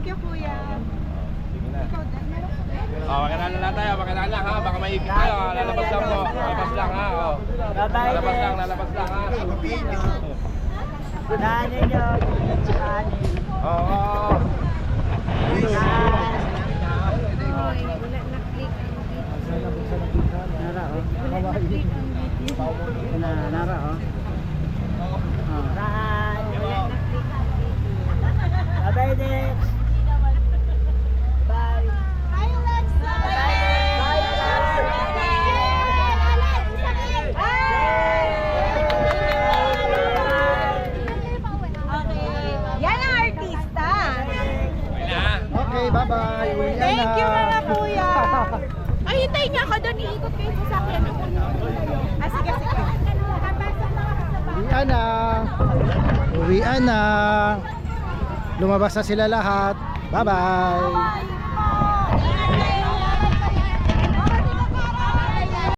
Thank you, kuya. Sige na. Ikaw din. Pakilala lang tayo, pakilala lang ha. Baka maipit tayo. Lalabas lang po. Lalabas lang ha. Lalabas lang, lalabas lang ha. Unahin nyo. Oo. Nara oh. Nara oh. Saan? Bye-bye Dex. Bye. Hi, Alexa! Bye, Yan ang artista. Okay na ha. Okay, bye-bye. Uwi na. Thank you, mga kuya. Ay, hintayin niyo ako doon. Iikot kayo sa sakyan. Ah, sige, sige. Uwian na. Uwian na. Lumabas na sila lahat. Bye-bye.